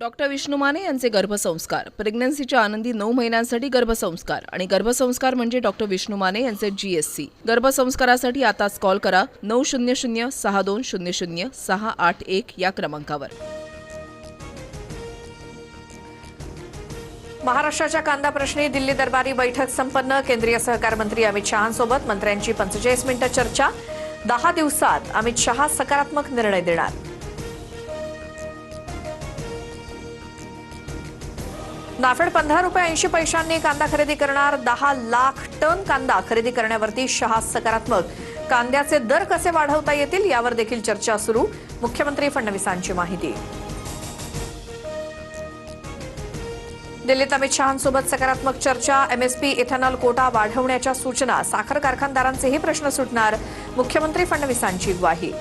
Doctor Vishnu Mane यांचे गर्भसंस्कार, प्रेग्नन्सीच्या आनंदी 9 महिन्यांसाठी गर्भसंस्कार आणि गर्भसंस्कार म्हणजे डॉक्टर विष्णू माने यांचे GSC। गर्भसंस्कारासाठी आताच कॉल करा 900-6200-681 या क्रमांकावर। महाराष्ट्राच्या कांदा प्रश्नी दिल्ली दरबारी बैठक संपन्न। केंद्रीय सहकार मंत्री अमित शहांसोबत मंत्र्यांची 45 मिनिटं चर्चा। 10 दिवसात अमित शहा सकारात्मक निर्णय देणार। नाफेड 15 रुपये 80 पैशांनी कांदा खरेदी करणार। 10 लाख टन कांदा खरेदी करण्यावरती शहा सकारात्मक। कांद्याचे दर कसे वाढवता येतील यावर देखील चर्चा सुरू। मुख्यमंत्री फडणवीसांची माहिती। दिल्लीत अमित शहांसोबत सकारात्मक चर्चा। MSP इथेनॉल कोटा वाढवण्याच्या सूचना। साखर कारखानदारांचेही प्रश्न सुटणार। मुख्यमंत्री फडणवीसांची ग्वाही।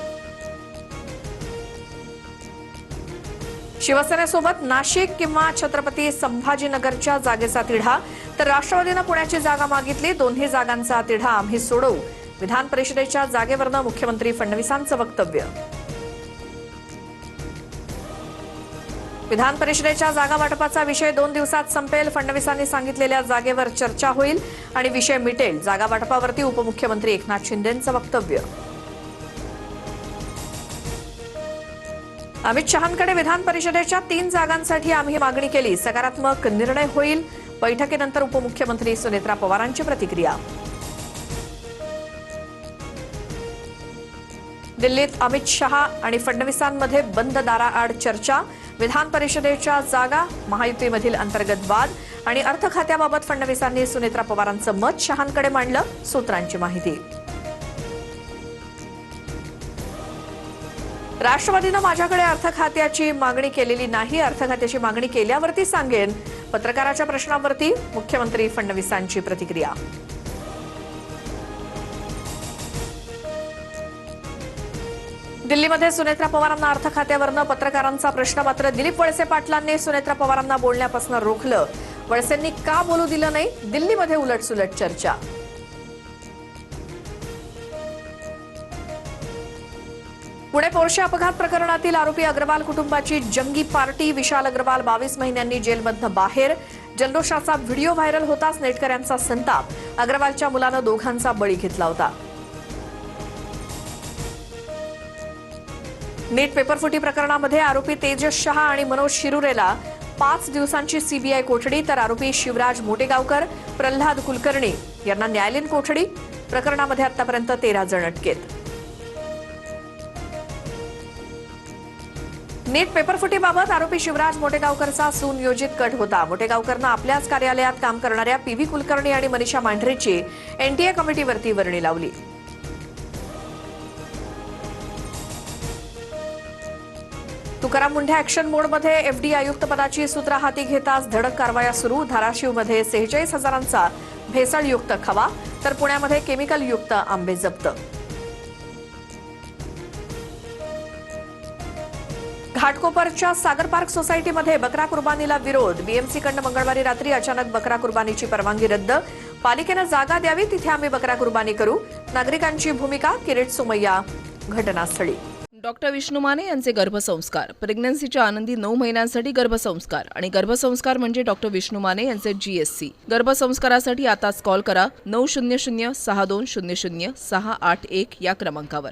शिवसेनेसोबत नाशिक किंवा छत्रपती संभाजीनगरच्या जागेचा तिढा, तर राष्ट्रवादीनं पुण्याची जागा मागितली। दोन्ही जागांचा तिढा आम्ही सोडवू। विधान परिषदेच्या जागेवरनं मुख्यमंत्री फडणवीसांचं वक्तव्य। विधान परिषदेच्या जागा वाटपाचा विषय 2 दिवसात संपेल। फडणवीसांनी सांगितलेल्या जागेवर चर्चा होईल आणि विषय मिटेल। जागा वाटपावरती उपमुख्यमंत्री एकनाथ शिंदेंचं वक्तव्य। अमित शहांकडे विधान परिषदेच्या 3 जागांसाठी आम्ही मागणी केली। सकारात्मक निर्णय होईल। बैठकीनंतर उपमुख्यमंत्री सुनेत्रा पवारांची प्रतिक्रिया। दिल्लीत अमित शहा आणि फडणवीसांमध्ये बंद दाराआड चर्चा। विधान परिषदेच्या जागा, महायुतीमधील अंतर्गत वाद आणि अर्थ खात्याबाबत फडणवीसांनी सुनेत्रा पवारांचं मत शहांकडे मांडलं। सूत्रांची माहिती। राष्ट्रवादीनं माझ्याकडे अर्थ खात्याची मागणी केलेली नाही। अर्थ खात्याची मागणी केल्यावरती सांगेन। पत्रकाराच्या प्रश्नावरती मुख्यमंत्री फडणवीसांची प्रतिक्रिया। दिल्लीमध्ये सुनेत्रा पवारांना अर्थ खात्यावरनं पत्रकारांचा प्रश्न। मात्र दिलीप वळसे पाटलांनी सुनेत्रा पवारांना बोलण्यापासून रोखलं। वळसेंनी का बोलू दिलं नाही? दिल्लीमध्ये उलटसुलट चर्चा। पुणे पोर्शे अपघात प्रकरणातील आरोपी अग्रवाल कुटुंबाची जंगी पार्टी। विशाल अग्रवाल 22 महिन्यांनी जेलमधनं बाहेर। जल्लोषाचा व्हिडिओ व्हायरल होताच नेटकऱ्यांचा संताप। अग्रवालच्या मुलानं दोघांचा बळी घेतला होता। नीट पेपरफुटी प्रकरणामध्ये आरोपी तेजस शहा आणि मनोज शिरुरेला 5 दिवसांची CBI कोठडी, तर आरोपी शिवराज मोटेगावकर, प्रल्हाद कुलकर्णी यांना न्यायालयीन कोठडी। प्रकरणामध्ये आतापर्यंत 13 जण अटकेत। नीट पेपरफुटीबाबत आरोपी शिवराज मोटेगावकरचा सुनियोजित कट होता। मोटेगावकरनं आपल्याच कार्यालयात काम करणाऱ्या PV कुलकर्णी आणि मनीषा मांढरेची NTA कमिटीवरती वर्णी लावली। तुकाराम मुंढे ऍक्शन मोडमध्ये। FD आयुक्त पदाची सूत्र हाती घेताच धडक कारवाया सुरू। धाराशिवमध्ये 46,000चा भेसळयुक्त खवा, तर पुण्यामध्ये केमिकलयुक्त आंबे जप्त। घाटकोपरच्या सागर पार्क सोसायटीमध्ये बकरा कुर्बानीला विरोध। BMCकडनं मंगळवारी रात्री अचानक बकरा कुर्बानीची परवानगी रद्द। पालिकेनं जागा द्यावी, तिथे आम्ही बकरा कुर्बानी करू। नागरिकांची भूमिका। किरीट सोमय्या घटनास्थळी। डॉक्टर विष्णू माने यांचे गर्भसंस्कार, प्रेग्नन्सीच्या आनंदी 9 महिन्यांसाठी गर्भसंस्कार आणि गर्भसंस्कार म्हणजे डॉक्टर विष्णू माने यांचे GSC। गर्भसंस्कारासाठी आताच कॉल करा 900-6200-681 या क्रमांकावर।